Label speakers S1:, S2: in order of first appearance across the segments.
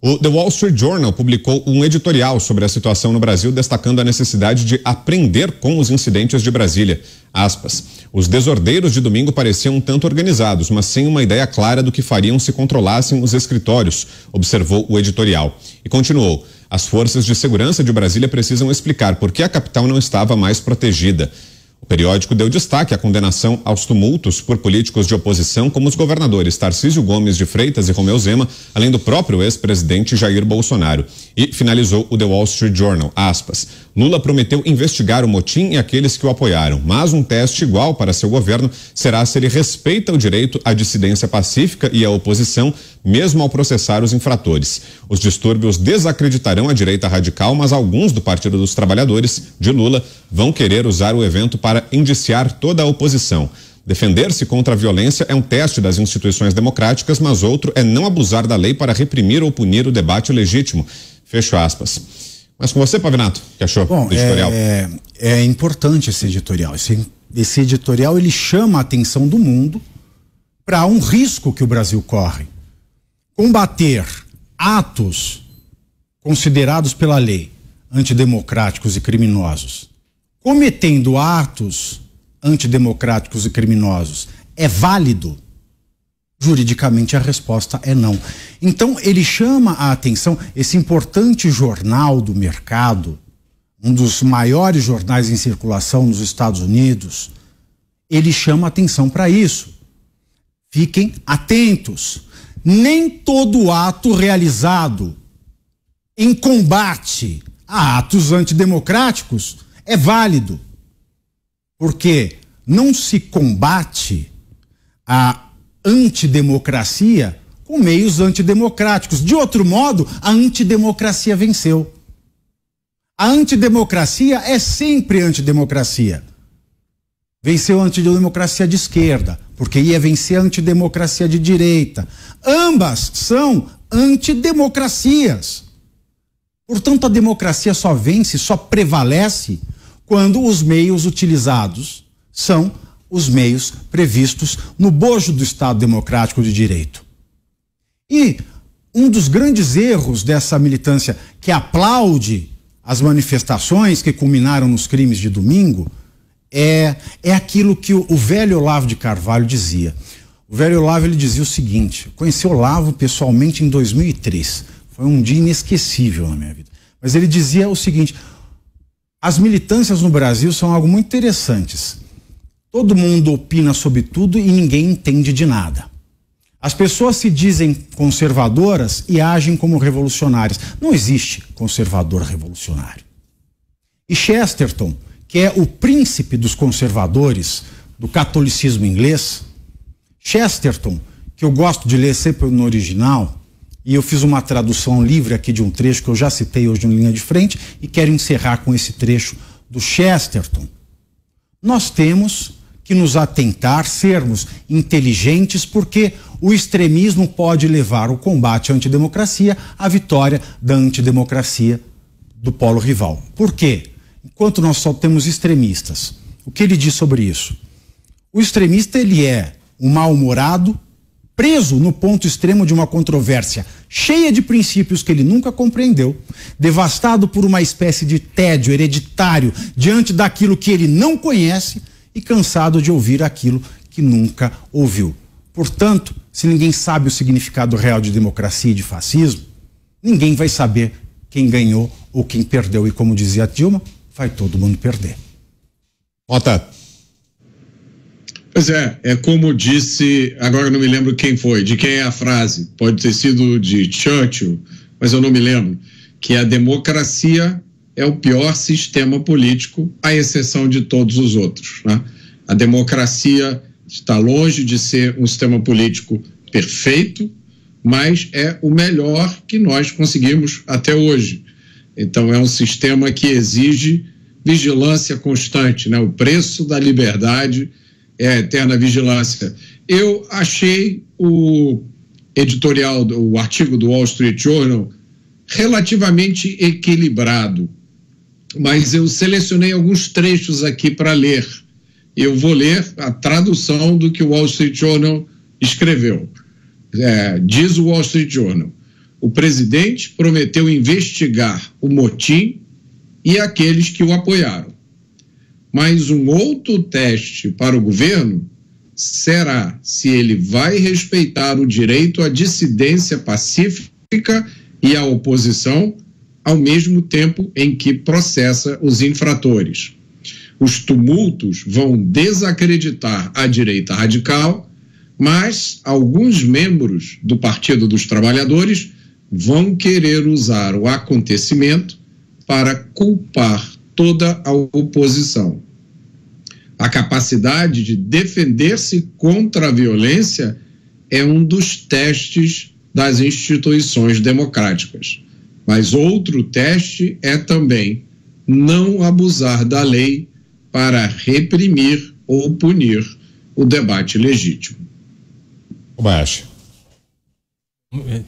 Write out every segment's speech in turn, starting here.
S1: O The Wall Street Journal publicou um editorial sobre a situação no Brasil, destacando a necessidade de aprender com os incidentes de Brasília. Aspas. Os desordeiros de domingo pareciam um tanto organizados, mas sem uma ideia clara do que fariam se controlassem os escritórios, observou o editorial. E continuou. As forças de segurança de Brasília precisam explicar por que a capital não estava mais protegida. O periódico deu destaque à condenação aos tumultos por políticos de oposição, como os governadores Tarcísio Gomes de Freitas e Romeu Zema, além do próprio ex-presidente Jair Bolsonaro. E finalizou o The Wall Street Journal, aspas. Lula prometeu investigar o motim e aqueles que o apoiaram, mas um teste igual para seu governo será se ele respeita o direito à dissidência pacífica e à oposição, mesmo ao processar os infratores. Os distúrbios desacreditarão a direita radical, mas alguns do Partido dos Trabalhadores, de Lula, vão querer usar o evento para indiciar toda a oposição. Defender-se contra a violência é um teste das instituições democráticas, mas outro é não abusar da lei para reprimir ou punir o debate legítimo. Fecho aspas. Mas com você, Pavinato, o que achou do editorial?
S2: É importante esse editorial. Esse editorial, ele chama a atenção do mundo para um risco que o Brasil corre. Combater atos considerados pela lei antidemocráticos e criminosos, cometendo atos antidemocráticos e criminosos, é válido? Juridicamente a resposta é não. Então ele chama a atenção, esse importante jornal do mercado, um dos maiores jornais em circulação nos Estados Unidos, ele chama a atenção para isso. Fiquem atentos. Nem todo ato realizado em combate a atos antidemocráticos é válido. Porque não se combate a antidemocracia com meios antidemocráticos. De outro modo, a antidemocracia venceu. A antidemocracia é sempre antidemocracia. Venceu a antidemocracia de esquerda, porque ia vencer a antidemocracia de direita. Ambas são antidemocracias. Portanto, a democracia só vence, só prevalece quando os meios utilizados são os meios previstos no bojo do Estado Democrático de Direito. E um dos grandes erros dessa militância que aplaude as manifestações que culminaram nos crimes de domingo é aquilo que o velho Olavo de Carvalho dizia. O velho Olavo, ele dizia o seguinte: conheci o Olavo pessoalmente em 2003. Foi um dia inesquecível na minha vida. Mas ele dizia o seguinte: as militâncias no Brasil são algo muito interessantes. Todo mundo opina sobre tudo e ninguém entende de nada. As pessoas se dizem conservadoras e agem como revolucionárias. Não existe conservador revolucionário. E Chesterton, que é o príncipe dos conservadores do catolicismo inglês, Chesterton, que eu gosto de ler sempre no original, e eu fiz uma tradução livre aqui de um trecho que eu já citei hoje em linha de frente e quero encerrar com esse trecho do Chesterton. Nós temos que nos atentar, sermos inteligentes, porque o extremismo pode levar o combate à antidemocracia à vitória da antidemocracia do polo rival. Por quê? Enquanto nós só temos extremistas, o que ele diz sobre isso? O extremista, ele é um mal-humorado, preso no ponto extremo de uma controvérsia cheia de princípios que ele nunca compreendeu, devastado por uma espécie de tédio hereditário diante daquilo que ele não conhece e cansado de ouvir aquilo que nunca ouviu. Portanto, se ninguém sabe o significado real de democracia e de fascismo, ninguém vai saber quem ganhou ou quem perdeu. E como dizia a Dilma, vai todo mundo perder.
S1: Otávio.
S3: Pois é como disse, agora não me lembro quem foi, de quem é a frase, pode ter sido de Churchill, mas eu não me lembro, que a democracia é o pior sistema político, à exceção de todos os outros, né? A democracia está longe de ser um sistema político perfeito, mas é o melhor que nós conseguimos até hoje. Então é um sistema que exige vigilância constante, né? O preço da liberdade é a eterna vigilância. Eu achei o editorial, o artigo do Wall Street Journal relativamente equilibrado, mas eu selecionei alguns trechos aqui para ler. Eu vou ler a tradução do que o Wall Street Journal escreveu. Diz o Wall Street Journal: o presidente prometeu investigar o motim e aqueles que o apoiaram. Mas um outro teste para o governo será se ele vai respeitar o direito à dissidência pacífica e à oposição, ao mesmo tempo em que processa os infratores. Os tumultos vão desacreditar a direita radical, mas alguns membros do Partido dos Trabalhadores vão querer usar o acontecimento para culpar toda a oposição. A capacidade de defender-se contra a violência é um dos testes das instituições democráticas. Mas outro teste é também não abusar da lei para reprimir ou punir o debate legítimo.
S1: Kobayashi.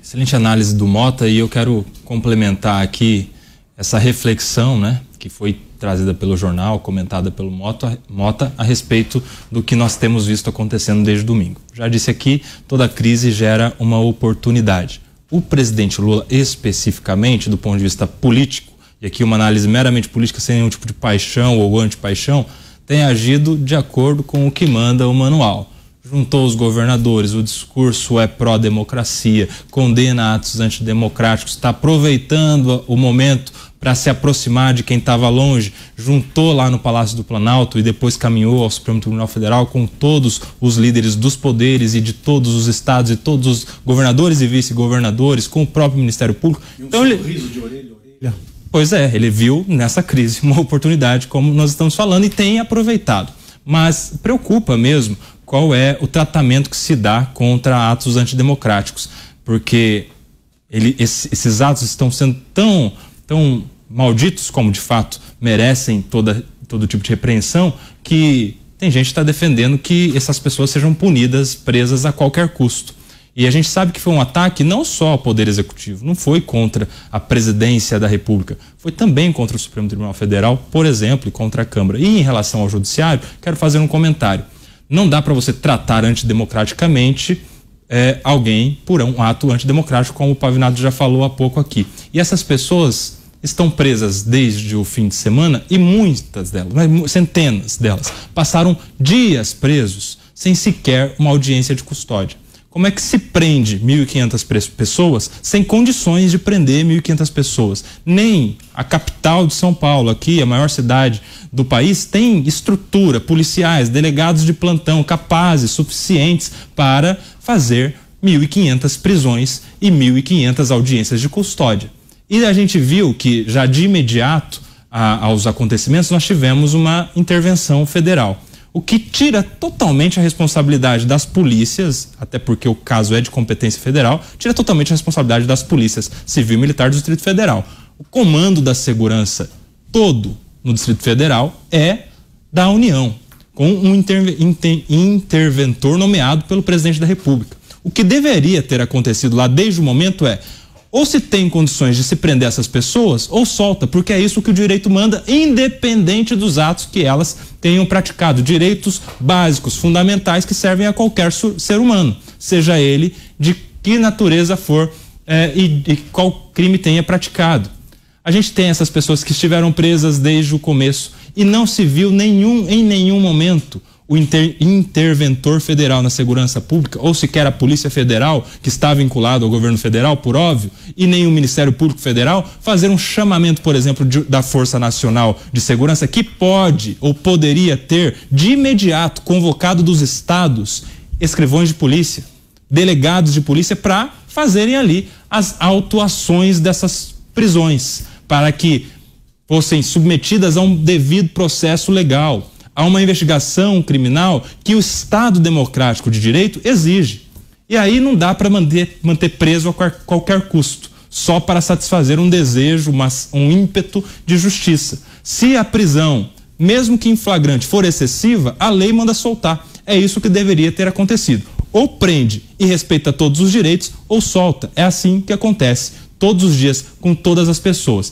S4: Excelente análise do Mota, e eu quero complementar aqui essa reflexão, né, que foi trazida pelo jornal, comentada pelo Mota a respeito do que nós temos visto acontecendo desde domingo. Já disse aqui, toda crise gera uma oportunidade. O presidente Lula, especificamente, do ponto de vista político, e aqui uma análise meramente política, sem nenhum tipo de paixão ou antipaixão, tem agido de acordo com o que manda o manual. Juntou os governadores, o discurso é pró-democracia, condena atos antidemocráticos, está aproveitando o momento para se aproximar de quem estava longe, juntou lá no Palácio do Planalto e depois caminhou ao Supremo Tribunal Federal com todos os líderes dos poderes e de todos os estados e todos os governadores e vice-governadores, com o próprio Ministério Público. Então sorriso de orelha a orelha. Pois é, ele viu nessa crise uma oportunidade, como nós estamos falando, e tem aproveitado. Mas preocupa mesmo qual é o tratamento que se dá contra atos antidemocráticos, porque esses atos estão sendo tão malditos, como de fato merecem todo tipo de repreensão, que tem gente que está defendendo que essas pessoas sejam punidas, presas a qualquer custo. E a gente sabe que foi um ataque não só ao Poder Executivo, não foi contra a Presidência da República, foi também contra o Supremo Tribunal Federal, por exemplo, e contra a Câmara. E em relação ao Judiciário, quero fazer um comentário. Não dá para você tratar antidemocraticamente alguém por um ato antidemocrático, como o Pavinato já falou há pouco aqui. E essas pessoas estão presas desde o fim de semana, e muitas delas, centenas delas, passaram dias presos sem sequer uma audiência de custódia. Como é que se prende 1.500 pessoas sem condições de prender 1.500 pessoas? Nem a capital de São Paulo, aqui, a maior cidade do país, tem estrutura, policiais, delegados de plantão capazes, suficientes para fazer 1.500 prisões e 1.500 audiências de custódia. E a gente viu que já de imediato aos acontecimentos nós tivemos uma intervenção federal. O que tira totalmente a responsabilidade das polícias, até porque o caso é de competência federal, tira totalmente a responsabilidade das polícias civil e militar do Distrito Federal. O comando da segurança todo no Distrito Federal é da União, com um interventor nomeado pelo presidente da República. O que deveria ter acontecido lá desde o momento é: ou se tem condições de se prender essas pessoas, ou solta, porque é isso que o direito manda, independente dos atos que elas tenham praticado. Direitos básicos, fundamentais, que servem a qualquer ser humano, seja ele de que natureza for e qual crime tenha praticado. A gente tem essas pessoas que estiveram presas desde o começo e não se viu em nenhum momento o interventor federal na segurança pública, ou sequer a Polícia Federal, que está vinculado ao governo federal, por óbvio, e nem o Ministério Público Federal, fazer um chamamento, por exemplo, da Força Nacional de Segurança, que pode ou poderia ter, de imediato, convocado dos estados, escrivões de polícia, delegados de polícia, para fazerem ali as autuações dessas prisões, para que fossem submetidas a um devido processo legal, a uma investigação criminal que o Estado democrático de direito exige. E aí não dá para manter preso a qualquer custo, só para satisfazer um desejo, um ímpeto de justiça. Se a prisão, mesmo que em flagrante, for excessiva, a lei manda soltar. É isso que deveria ter acontecido. Ou prende e respeita todos os direitos, ou solta. É assim que acontece todos os dias com todas as pessoas.